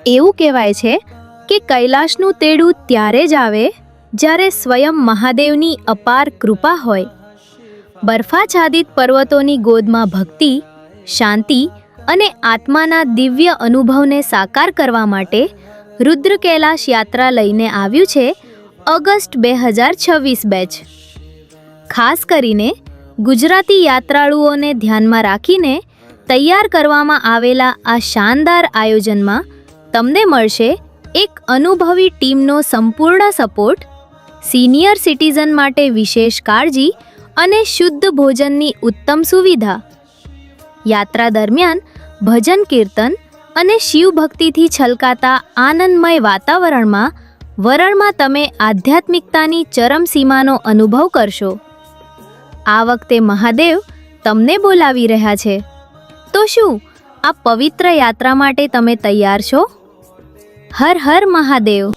એવું કહેવાય છે કે કૈલાશનું તેડું ત્યારે જ આવે જ્યારે સ્વયં મહાદેવની અપાર કૃપા હોય. બરફાચ્છાદિત પર્વતોની ગોદમાં ભક્તિ, શાંતિ અને આત્માના દિવ્ય અનુભવને સાકાર કરવા માટે રુદ્ર કૈલાશ યાત્રા લઈને આવ્યું છે ઓગસ્ટ 2026 બેચ. ખાસ કરીને ગુજરાતી યાત્રાળુઓને ધ્યાનમાં રાખીને તૈયાર કરવામાં આવેલા આ શાનદાર આયોજનમાં તમને મળશે એક અનુભવી ટીમનો સંપૂર્ણ સપોર્ટ, સિનિયર સિટીઝન માટે વિશેષ કાળજી અને શુદ્ધ ભોજનની ઉત્તમ સુવિધા. યાત્રા દરમિયાન ભજન કીર્તન અને શિવભક્તિથી છલકાતા આનંદમય વાતાવરણમાં વરણમાં તમે આધ્યાત્મિકતાની ચરમસીમાનો અનુભવ કરશો. આ વખતે મહાદેવ તમને બોલાવી રહ્યા છે. તો શું આ પવિત્ર યાત્રા માટે તમે તૈયાર છો? હર હર મહાદેવ.